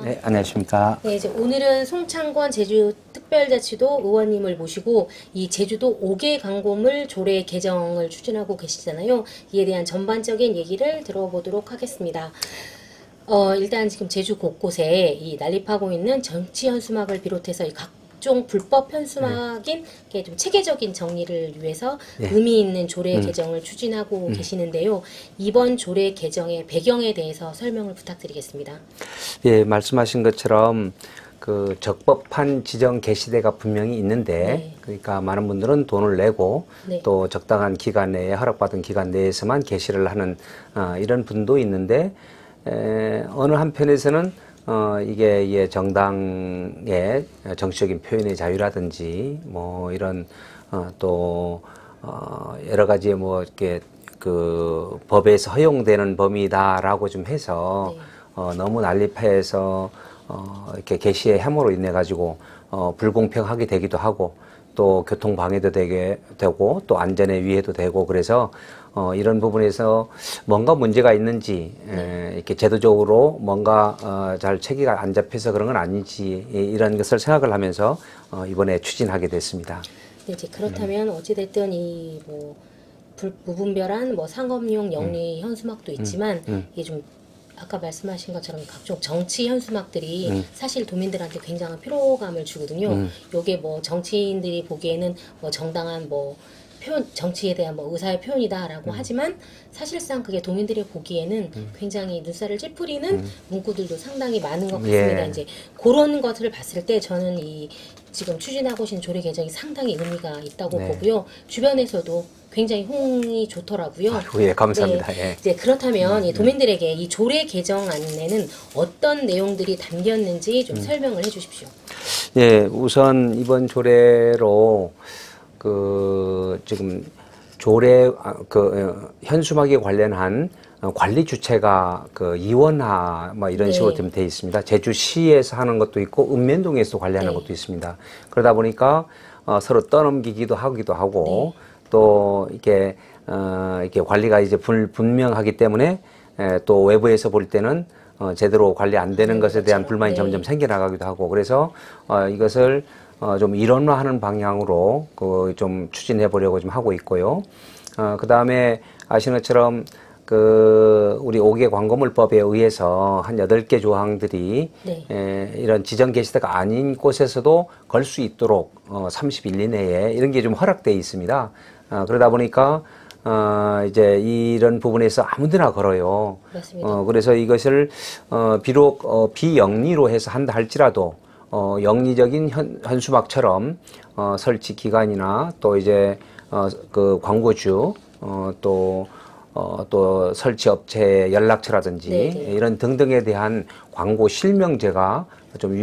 네, 안녕하십니까. 네, 이제 오늘은 송창권 제주특별자치도 의원님을 모시고 이 제주도 5개 광고물 조례 개정을 추진하고 계시잖아요. 이에 대한 전반적인 얘기를 들어보도록 하겠습니다. 일단 지금 제주 곳곳에 이 난립하고 있는 정치 현수막을 비롯해서 이 각종 불법 현수막인 좀 체계적인 정리를 위해서 의미 있는 조례 개정을 추진하고 계시는데요. 이번 조례 개정의 배경에 대해서 설명을 부탁드리겠습니다. 예, 말씀하신 것처럼 그 적법한 지정 게시대가 분명히 있는데, 그러니까 많은 분들은 돈을 내고 또 적당한 기간 내에 허락받은 기간 내에서만 게시를 하는 이런 분도 있는데, 어느 한편에서는 이게 정당의 정치적인 표현의 자유라든지 뭐 이런 또 여러 가지 뭐 이렇게 그 법에서 허용되는 범위다라고 좀 해서 너무 난립해서 이렇게 게시의 해모로 인해 가지고 불공평하게 되기도 하고 또 교통 방해도 되게 되고 또 안전에 위해도 되고 그래서 이런 부분에서 뭔가 문제가 있는지 이렇게 제도적으로 뭔가 잘 체계가 안 잡혀서 그런 건 아닌지 이런 것을 생각을 하면서 이번에 추진하게 됐습니다. 네, 이제 그렇다면 어찌됐든 이 뭐 무분별한 뭐 상업용 영리 현수막도 있지만 이게 좀 아까 말씀하신 것처럼 각종 정치 현수막들이 사실 도민들한테 굉장한 피로감을 주거든요. 요게 뭐 정치인들이 보기에는 뭐 정당한 뭐 표현, 정치에 대한 뭐 의사의 표현이다라고 하지만 사실상 그게 도민들이 보기에는 굉장히 눈살을 찌푸리는 문구들도 상당히 많은 것 같습니다. 이제 그런 것을 봤을 때 저는 이 지금 추진하고 계신 조례 개정이 상당히 의미가 있다고 보고요. 주변에서도 굉장히 호응이 좋더라고요. 아이고, 예, 감사합니다. 네, 예. 이제 그렇다면 이 도민들에게 이 조례 개정안에는 어떤 내용들이 담겼는지 좀 설명을 해주십시오. 예, 우선 이번 조례로 그 지금 조례 현수막에 관련한 관리 주체가 그 이원화 뭐 이런 식으로 좀 돼 있습니다. 제주시에서 하는 것도 있고 읍면동에서 관리하는 것도 있습니다. 그러다 보니까 서로 떠넘기기도 하기도 하고 또 이렇게 이렇게 관리가 이제 분명하기 때문에 또 외부에서 볼 때는 제대로 관리 안 되는 것에 대한 불만이 점점 생겨나가기도 하고 그래서 이것을 좀 일원화하는 방향으로 좀 추진해 보려고 좀 하고 있고요. 그 다음에 아시는 것처럼 우리 5개 광고물법에 의해서 한 8개 조항들이 이런 지정 게시대가 아닌 곳에서도 걸 수 있도록 30일 이내에 이런 게 좀 허락되어 있습니다. 그러다 보니까 이제 이런 부분에서 아무데나 걸어요. 맞습니다. 그래서 이것을 비록 비영리로 해서 한다 할지라도 영리적인 현수막처럼 설치 기간이나 또 이제 그 광고주 또 설치 업체의 연락처라든지 이런 등등에 대한 광고 실명제가 좀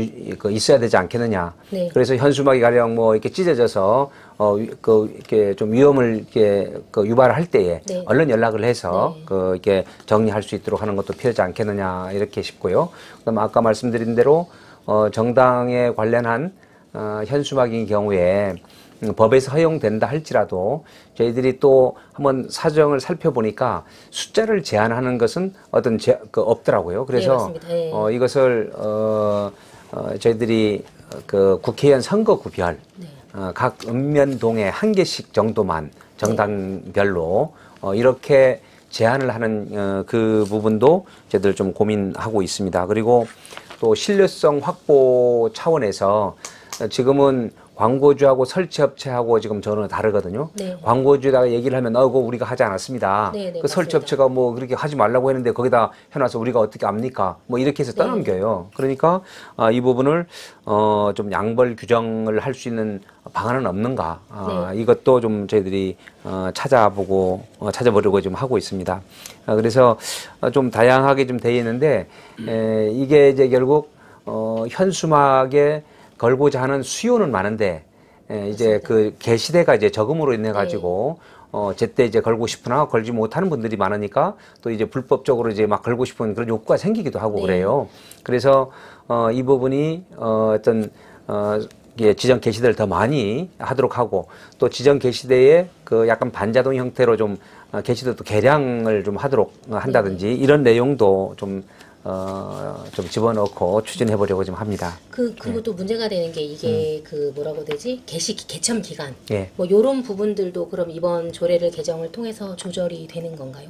있어야 되지 않겠느냐. 그래서 현수막이 가령 뭐 이렇게 찢어져서 이렇게 좀 위험을 이렇게 유발을 할 때에 얼른 연락을 해서 이렇게 정리할 수 있도록 하는 것도 필요하지 않겠느냐 이렇게 싶고요. 그다음 아까 말씀드린 대로 정당에 관련한 현수막인 경우에 법에서 허용된다 할지라도 저희들이 또 한번 사정을 살펴보니까 숫자를 제한하는 것은 없더라고요. 그래서 이것을 저희들이 국회의원 선거구별 각 읍면동에 한 개씩 정도만 정당별로 이렇게 제한을 하는 그 부분도 저희들 좀 고민하고 있습니다. 그리고 또 신뢰성 확보 차원에서 지금은 광고주하고 설치업체하고 지금 저는 다르거든요. 광고주에다가 얘기를 하면 그거 우리가 하지 않았습니다. 그 설치업체가 뭐 그렇게 하지 말라고 했는데 거기다 해놔서 우리가 어떻게 압니까? 뭐 이렇게 해서 떠넘겨요. 그러니까 이 부분을 좀 양벌 규정을 할 수 있는 방안은 없는가? 이것도 좀 저희들이 찾아보려고 좀 하고 있습니다. 그래서 좀 다양하게 좀 되어 있는데 이게 이제 결국 현수막에 걸고자 하는 수요는 많은데 이제 그 게시대가 이제 적음으로 인해 가지고 제때 이제 걸고 싶으나 걸지 못하는 분들이 많으니까 또 이제 불법적으로 이제 막 걸고 싶은 그런 욕구가 생기기도 하고 그래요. 그래서 이 부분이 지정 게시대를 더 많이 하도록 하고 또 지정 게시대에 약간 반자동 형태로 좀 게시대도 개량을 좀 하도록 한다든지 이런 내용도 좀 좀 집어넣고 추진해 보려고 좀 합니다. 그리고 또 문제가 되는 게 이게 그 뭐라고 해야 되지? 개첨 기간. 예. 뭐 요런 부분들도 그럼 이번 조례를 개정을 통해서 조절이 되는 건가요?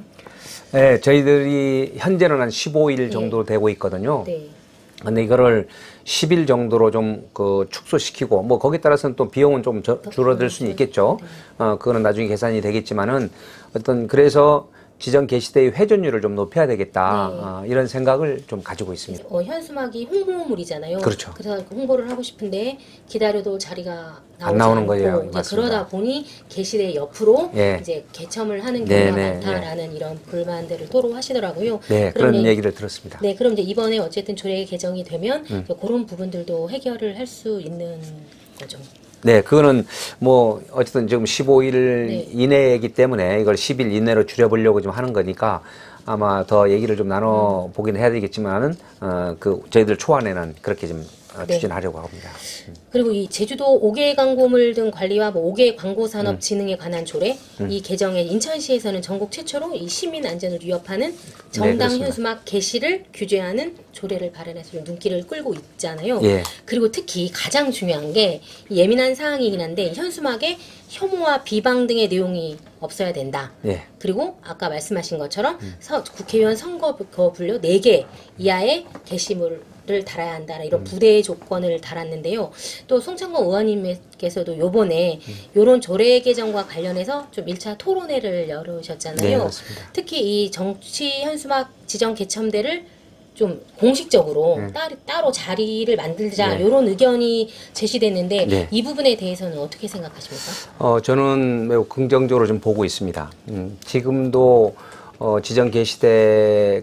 네, 저희들이 현재는 한 15일 정도 되고 있거든요. 네. 근데 이거를 10일 정도로 좀 축소시키고, 뭐 거기에 따라서는 또 비용은 좀 줄어들 수는 있겠죠. 그거는 나중에 계산이 되겠지만은 그래서 지정 게시대의 회전율을 좀 높여야 되겠다. 이런 생각을 좀 가지고 있습니다. 현수막이 홍보물이잖아요. 그렇죠. 그래서 홍보를 하고 싶은데 기다려도 자리가 안 나오지 나오는 않고 거예요. 이제 맞습니다. 그러다 보니 게시대 옆으로 예. 이제 개첨을 하는 경우가 네네, 많다라는 이런 불만들을 토로하시더라고요. 네, 그럼 그런 이제 얘기를 들었습니다. 네, 그럼 이제 이번에 어쨌든 조례 개정이 되면 이제 그런 부분들도 해결을 할 수 있는 거죠. 네, 그거는 뭐 어쨌든 지금 15일 네. 이내이기 때문에 이걸 10일 이내로 줄여보려고 좀 하는 거니까 아마 더 얘기를 좀 나눠 보긴 해야 되겠지만은 저희들 초안에는 그렇게 좀 네. 추진하려고 합니다. 그리고 이 제주도 5개 광고물 등 관리와 뭐 5개 광고 산업 진흥에 관한 조례 이 개정에 인천시에서는 전국 최초로 이 시민 안전을 위협하는 정당 그렇습니다. 현수막 게시를 규제하는 조례를 발의해서 좀 눈길을 끌고 있잖아요. 예. 그리고 특히 가장 중요한 게 예민한 사항이긴 한데 현수막에 혐오와 비방 등의 내용이 없어야 된다. 예. 그리고 아까 말씀하신 것처럼 국회의원 선거 분료 4개 이하의 게시물을 달아야 한다는 이런 부대 조건을 달았는데요. 또 송창건 의원님께서도 요번에 요런 조례 개정과 관련해서 좀 1차 토론회를 열으셨잖아요. 네, 맞습니다. 특히 이 정치 현수막 지정 개첨대를 좀 공식적으로 따로 자리를 만들자 네. 이런 의견이 제시됐는데 네. 이 부분에 대해서는 어떻게 생각하십니까? 저는 매우 긍정적으로 좀 보고 있습니다. 지금도 지정 게시대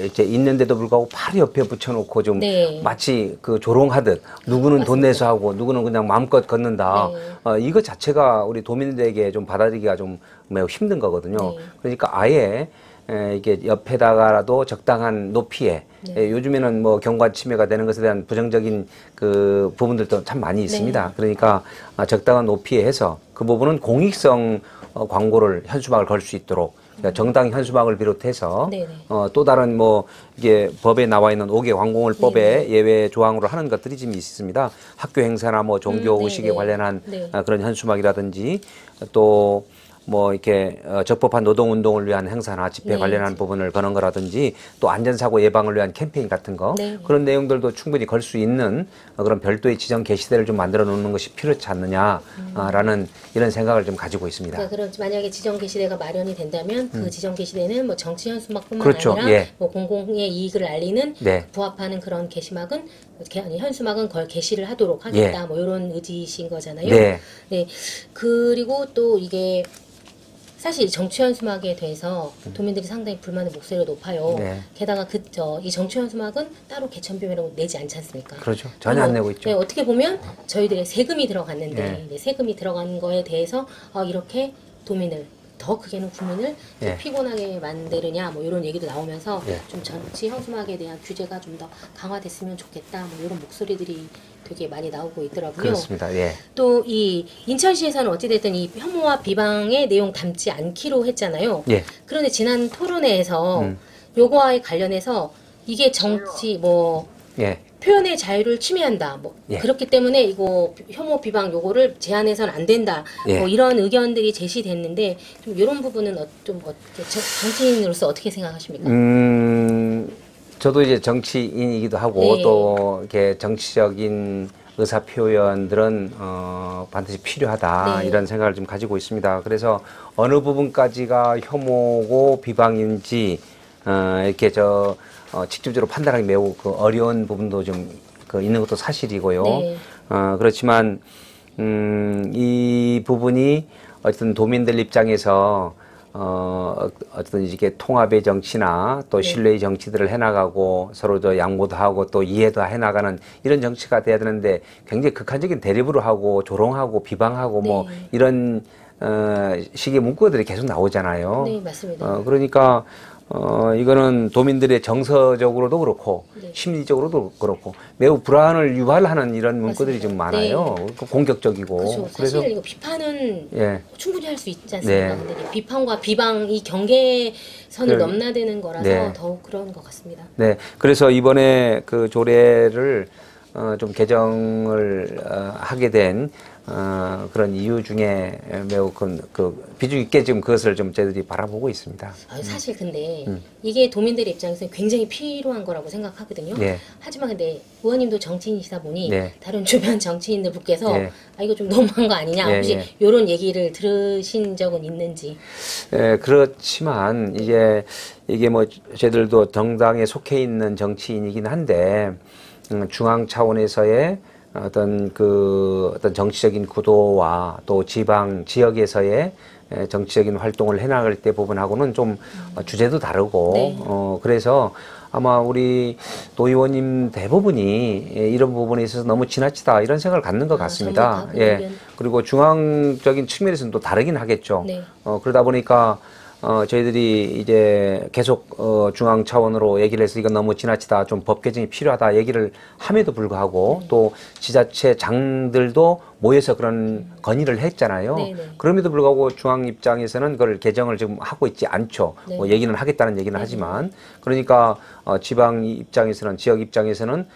이제 있는데도 불구하고 바로 옆에 붙여놓고 좀 네. 마치 조롱하듯 누구는 돈 내서 하고 누구는 그냥 마음껏 걷는다. 이거 자체가 우리 도민들에게 좀 받아들이기가 좀 매우 힘든 거거든요. 네. 그러니까 아예 이게 옆에다가라도 적당한 높이에 요즘에는 뭐 경관 침해가 되는 것에 대한 부정적인 부분들도 참 많이 있습니다. 그러니까 적당한 높이에 해서 그 부분은 공익성 광고를 현수막을 걸 수 있도록 그러니까 정당 현수막을 비롯해서 또 다른 이게 법에 나와 있는 5개 광고물법에 예외 조항으로 하는 것들이 좀 있습니다. 학교 행사나 종교 의식에 관련한 그런 현수막이라든지 또 이렇게 적법한 노동운동을 위한 행사나 집회 관련한 부분을 거는 거라든지 또 안전사고 예방을 위한 캠페인 같은 거 그런 내용들도 충분히 걸 수 있는 그런 별도의 지정 게시대를 좀 만들어 놓는 것이 필요치 않느냐라는 이런 생각을 좀 가지고 있습니다. 그러니까 그럼 만약에 지정 게시대가 마련이 된다면 그 지정 게시대는 정치 현수막뿐만 그렇죠. 아니라 공공의 이익을 알리는 부합하는 그런 게시막은 현수막은 게시를 하도록 하겠다. 이런 의지이신 거잖아요. 네. 그리고 또 이게 사실 정치 현수막에 대해서 도민들이 상당히 불만의 목소리가 높아요. 게다가 이 정치 현수막은 따로 개천비용이라고 내지 않지 않습니까? 그렇죠. 전혀 안 내고 있죠. 어떻게 보면 저희들의 세금이 들어갔는데 세금이 들어간 거에 대해서 이렇게 도민을 더 크게는 국민을 피곤하게 만드느냐 이런 얘기도 나오면서 좀 정치 현수막에 대한 규제가 좀 더 강화됐으면 좋겠다 이런 목소리들이 되게 많이 나오고 있더라고요. 그렇습니다. 또 이 인천시에서는 어찌됐든 이 혐오와 비방의 내용 담지 않기로 했잖아요. 그런데 지난 토론회에서 요거와에 관련해서 이게 정치 표현의 자유를 침해한다. 그렇기 때문에 이거 혐오 비방 요거를 제한해서는 안 된다. 이런 의견들이 제시됐는데 좀 이런 부분은 좀 어떻게 정치인으로서 어떻게 생각하십니까? 저도 이제 정치인이기도 하고 또 이렇게 정치적인 의사 표현들은 반드시 필요하다 이런 생각을 좀 가지고 있습니다. 그래서 어느 부분까지가 혐오고 비방인지 이렇게 직접적으로 판단하기 매우 어려운 부분도 좀 있는 것도 사실이고요. 그렇지만 이 부분이 어쨌든 도민들 입장에서 어떤 이게 통합의 정치나 또 신뢰의 정치들을 해나가고 서로 양보도 하고 또 이해도 해나가는 이런 정치가 돼야 되는데 굉장히 극한적인 대립으로 하고 조롱하고 비방하고 이런 식의 문구들이 계속 나오잖아요. 네, 맞습니다. 그러니까 이거는 도민들의 정서적으로도 그렇고 네. 심리적으로도 그렇고 매우 불안을 유발하는 이런 문구들이 맞습니다. 좀 많아요. 공격적이고. 그렇죠. 사실 이거 비판은 예. 충분히 할 수 있지 않습니까? 네. 근데 이제 비판과 비방 이 경계선을 그- 넘나드는 거라서 네. 더욱 그런 것 같습니다. 네. 그래서 이번에 그 조례를 좀 개정을 하게 된 그런 이유 중에 매우 그 비중 있게 지금 그것을 좀 저희들이 바라보고 있습니다. 사실 근데 이게 도민들의 입장에서는 굉장히 필요한 거라고 생각하거든요. 네. 하지만 근데 의원님도 정치인이시다 보니 네. 다른 주변 정치인들 분께서 네. 이거 좀 너무한 거 아니냐 예, 혹시 예. 이런 얘기를 들으신 적은 있는지. 그렇지만 이게 뭐 저희들도 정당에 속해 있는 정치인이긴 한데 중앙 차원에서의 어떤 정치적인 구도와 또 지방 지역에서의 정치적인 활동을 해나갈 때 부분하고는 좀 주제도 다르고 네. 그래서 아마 우리 도의원님 대부분이 이런 부분에 있어서 너무 지나치다 이런 생각을 갖는 것 같습니다. 전부 다 그 예. 의견. 그리고 중앙적인 측면에서는 또 다르긴 하겠죠. 네. 그러다 보니까 저희들이 이제 계속 중앙 차원으로 얘기를 해서 이건 너무 지나치다, 좀 법 개정이 필요하다 얘기를 함에도 불구하고 또 지자체 장들도 모여서 그런 건의를 했잖아요. 네네. 그럼에도 불구하고 중앙 입장에서는 그걸 개정을 지금 하고 있지 않죠. 네. 뭐 얘기는 하겠다는 얘기는 하지만 그러니까 지방 입장에서는 지역 입장에서는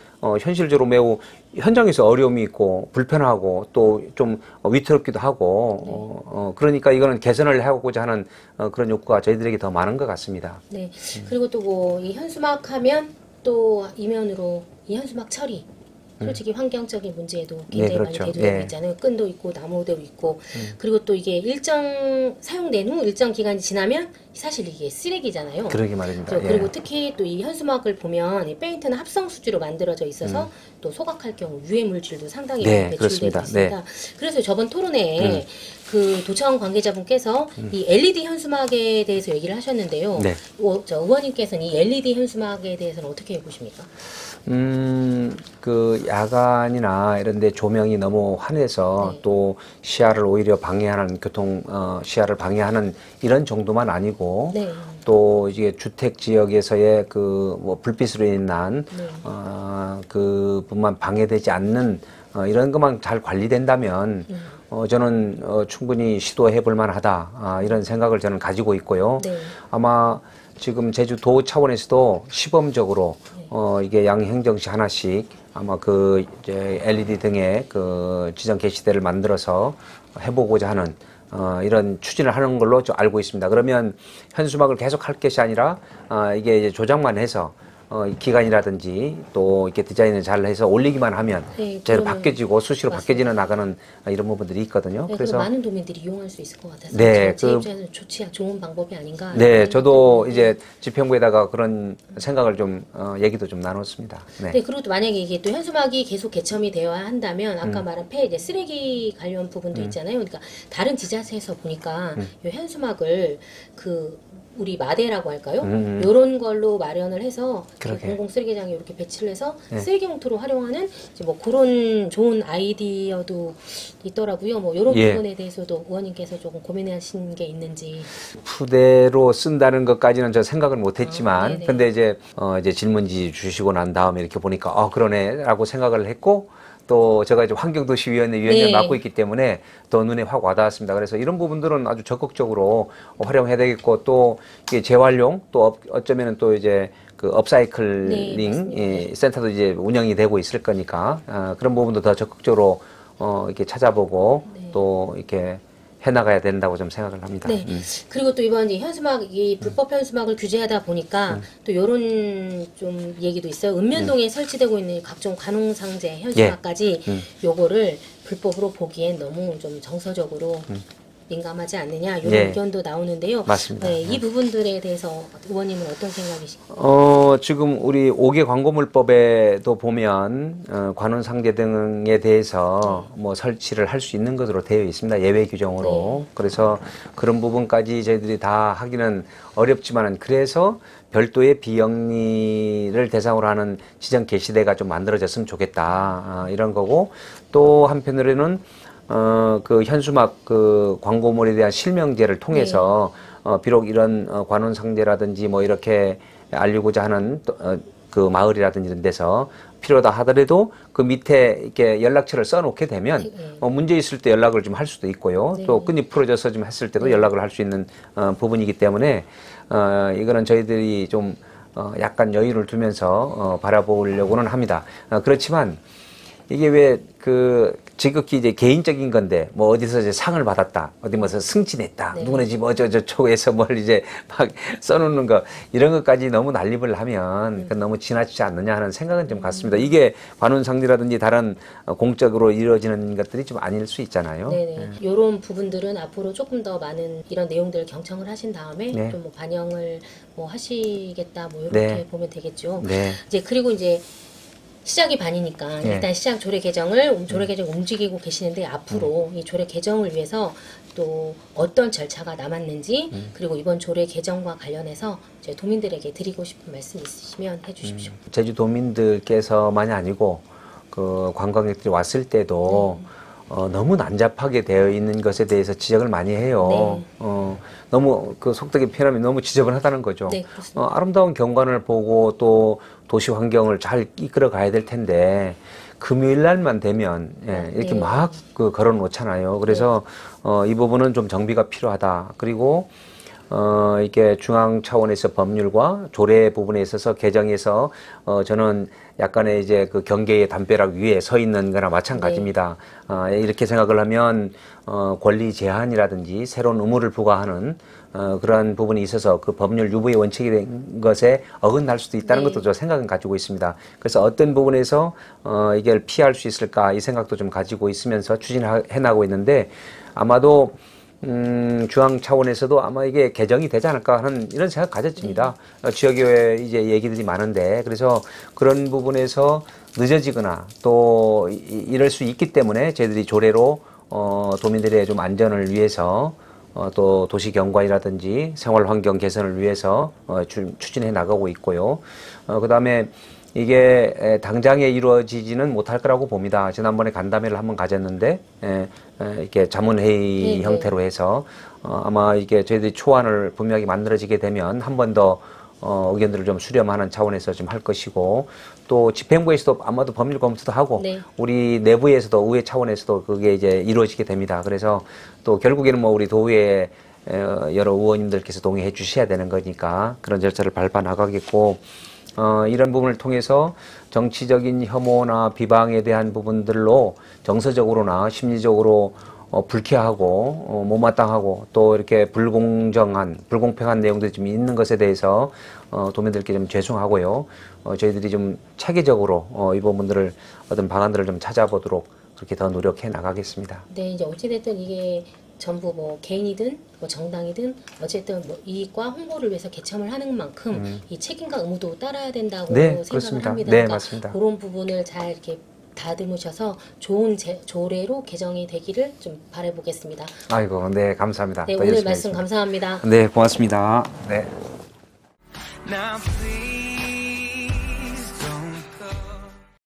현실적으로 매우 현장에서 어려움이 있고 불편하고 또 좀 위태롭기도 하고 그러니까 이거는 개선을 하고자 하는 그런 욕구가 저희들에게 더 많은 것 같습니다. 네. 그리고 또 뭐 이 현수막 하면 또 이면으로 이 현수막 처리. 솔직히 환경적인 문제에도 굉장히 그렇죠. 많이 대두되고 예. 있잖아요. 끈도 있고 나무도 있고 그리고 또 이게 일정 사용된 후 일정 기간이 지나면 사실 이게 쓰레기잖아요. 그러게 말입니다. 예. 그리고 특히 또 이 현수막을 보면 이 페인트는 합성 수지로 만들어져 있어서 또 소각할 경우 유해 물질도 상당히 네, 많이 배출되고 그렇습니다. 있습니다. 그래서 저번 토론회에 그 도청 관계자분께서 이 LED 현수막에 대해서 얘기를 하셨는데요. 네. 저 의원님께서는 이 LED 현수막에 대해서는 어떻게 보십니까? 그 야간이나 이런 데 조명이 너무 환해서 네. 또 시야를 오히려 방해하는 시야를 방해하는 이런 정도만 아니고 네. 또 이게 주택 지역에서의 그 뭐 불빛으로 인한 네. 그뿐만 방해되지 않는 이런 것만 잘 관리된다면 저는 충분히 시도해 볼 만하다 이런 생각을 저는 가지고 있고요. 네. 아마 지금 제주도 차원에서도 시범적으로 이게 양행정시 하나씩 아마 그 이제 LED 등의 그 지정 게시대를 만들어서 해보고자 하는 이런 추진을 하는 걸로 좀 알고 있습니다. 그러면 현수막을 계속 할 것이 아니라 이게 이제 조작만 해서 기간이라든지 또 이렇게 디자인을 잘 해서 올리기만 하면 네, 제로 그러면 바뀌어지고 수시로 맞습니다. 바뀌어지는 나가는 이런 부분들이 있거든요. 네, 그래서 많은 도민들이 이용할 수 있을 것 같아서 네, 제 그- 입장에서는 좋은 방법이 아닌가. 네, 이런 저도 생각이 이제 집행부에다가 그런 생각을 좀 얘기도 좀 나눴습니다. 네. 네, 그리고 또 만약에 이게 또 현수막이 계속 개첨이 되어야 한다면 아까 말한 이제 쓰레기 관련 부분도 있잖아요. 그러니까 다른 지자체에서 보니까 이 현수막을 우리 마대라고 할까요? 이런 걸로 마련을 해서 그러게. 공공 쓰레기장에 이렇게 배치를 해서 네. 쓰레기 용토로 활용하는 이제 뭐 그런 좋은 아이디어도 있더라고요. 뭐 이런 예. 부분에 대해서도 의원님께서 조금 고민하신 게 있는지. 푸대로 쓴다는 것까지는 저 생각을 못했지만, 네네. 근데 이제 질문지 주시고 난 다음에 이렇게 보니까 그러네라고 생각을 했고. 또 제가 이제 환경도시위원회 위원장을 네. 맡고 있기 때문에 더 눈에 확 와닿았습니다. 그래서 이런 부분들은 아주 적극적으로 활용해야 되겠고 또 이게 재활용 또 어쩌면은 또 이제 그 네, 업사이클링 맞습니다. 센터도 이제 운영이 되고 있을 거니까 그런 부분도 더 적극적으로 이렇게 찾아보고 네. 또 이렇게 해나가야 된다고 좀 생각을 합니다. 네. 그리고 또 이번 이제 현수막이 불법 현수막을 규제하다 보니까 또 이런 좀 얘기도 있어요. 은면동에 설치되고 있는 각종 관홍상제 현수막까지 요거를 불법으로 보기엔 너무 좀 정서적으로 민감하지 않느냐 이런 예. 의견도 나오는데요. 맞습니다. 네, 이 부분들에 대해서 의원님은 어떤 생각이신가요? 지금 우리 5개 광고물법에도 보면 관훈상제 등에 대해서 뭐 설치를 할 수 있는 것으로 되어 있습니다. 예외 규정으로. 그래서 그런 부분까지 저희들이 다 하기는 어렵지만은 그래서 별도의 비영리를 대상으로 하는 지정 게시대가 좀 만들어졌으면 좋겠다. 이런 거고 또 한편으로는 그 현수막 그 광고물에 대한 실명제를 통해서 비록 이런 관혼상제라든지 뭐 이렇게 알리고자 하는 그 마을이라든지 이런 데서 필요하다 하더라도 그 밑에 이렇게 연락처를 써놓게 되면 문제 있을 때 연락을 좀 할 수도 있고요. 네. 또 끈이 풀어져서 좀 했을 때도 연락을 할 수 있는 부분이기 때문에 이거는 저희들이 좀 약간 여유를 두면서 바라보려고는 합니다. 그렇지만 이게 왜 그 지극히 이제 개인적인 건데 뭐 어디서 이제 상을 받았다, 어디 뭐서 승진했다, 네. 누구네 집 저쪽에서 뭘 이제 막 써놓는 거 이런 것까지 너무 난립을 하면 그건 너무 지나치지 않느냐 하는 생각은 좀 같습니다. 이게 관혼상제라든지 다른 공적으로 이루어지는 것들이 좀 아닐 수 있잖아요. 네네. 이런 부분들은 앞으로 조금 더 많은 이런 내용들을 경청을 하신 다음에 네. 좀 뭐 반영을 뭐 하시겠다 뭐 이렇게 네. 보면 되겠죠. 네. 이제 그리고 이제 시작이 반이니까 네. 일단 시작 조례 개정 움직이고 계시는데 앞으로 이 조례 개정을 위해서 또 어떤 절차가 남았는지 그리고 이번 조례 개정과 관련해서 이제 도민들에게 드리고 싶은 말씀 있으시면 해주십시오. 제주도민들께서만이 아니고 그 관광객들이 왔을 때도 너무 난잡하게 되어 있는 것에 대해서 지적을 많이 해요. 네. 너무 그 속되게 표현하면 너무 지저분하다는 거죠. 네, 그렇습니다. 아름다운 경관을 보고 또 도시 환경을 잘 이끌어 가야 될 텐데 금요일 날만 되면 이렇게 네. 막 그 걸어 놓잖아요. 그래서 이 부분은 좀 정비가 필요하다. 그리고 이게 중앙 차원에서 법률과 조례 부분에 있어서 개정해서 저는 약간의 이제 그 경계의 담벼락 위에 서 있는 거나 마찬가지입니다. 이렇게 생각을 하면 권리 제한이라든지 새로운 의무를 부과하는 그러한 부분이 있어서 그 법률 유보의 원칙이 된 것에 어긋날 수도 있다는 것도 저 생각은 가지고 있습니다. 그래서 어떤 부분에서 이걸 피할 수 있을까 이 생각도 좀 가지고 있으면서 추진해 나가고 있는데 아마도 중앙 차원에서도 아마 이게 개정이 되지 않을까 하는 이런 생각 가졌습니다. 지역의회 이제 얘기들이 많은데 그래서 그런 부분에서 늦어지거나 또 이럴 수 있기 때문에 저희들이 조례로 도민들의 좀 안전을 위해서 또 도시 경관이라든지 생활 환경 개선을 위해서 추진해 나가고 있고요. 그다음에 이게 당장에 이루어지지는 못할 거라고 봅니다. 지난번에 간담회를 한번 가졌는데 이렇게 자문회의 네, 형태로 해서 아마 이게 저희들이 초안을 분명히 만들어지게 되면 한 번 더 의견들을 좀 수렴하는 차원에서 좀 할 것이고 또 집행부에서도 아마도 법률 검토도 하고 네. 우리 내부에서도 의회 차원에서도 그게 이제 이루어지게 됩니다. 그래서 또 결국에는 뭐 우리 도의회 여러 의원님들께서 동의해 주셔야 되는 거니까 그런 절차를 밟아 나가겠고 이런 부분을 통해서 정치적인 혐오나 비방에 대한 부분들로 정서적으로나 심리적으로 불쾌하고 못마땅하고 또 이렇게 불공평한 내용들이 좀 있는 것에 대해서 도민들께 좀 죄송하고요. 저희들이 좀 체계적으로 이 부분들을 어떤 방안들을 좀 찾아보도록 그렇게 더 노력해 나가겠습니다. 네, 이제 어찌됐든 이게 전부 뭐 개인이든 뭐 정당이든 어쨌든 뭐 이익과 홍보를 위해서 개첨을 하는 만큼 이 책임과 의무도 따라야 된다고 네, 생각을 그렇습니다. 합니다. 네, 그러니까 맞습니다. 그런 부분을 잘 이렇게 다듬으셔서 좋은 조례로 개정이 되기를 좀 바라보겠습니다. 아이고, 네, 감사합니다. 네, 더 오늘 열심히 말씀 하겠습니다. 감사합니다. 네, 고맙습니다. 네. Now please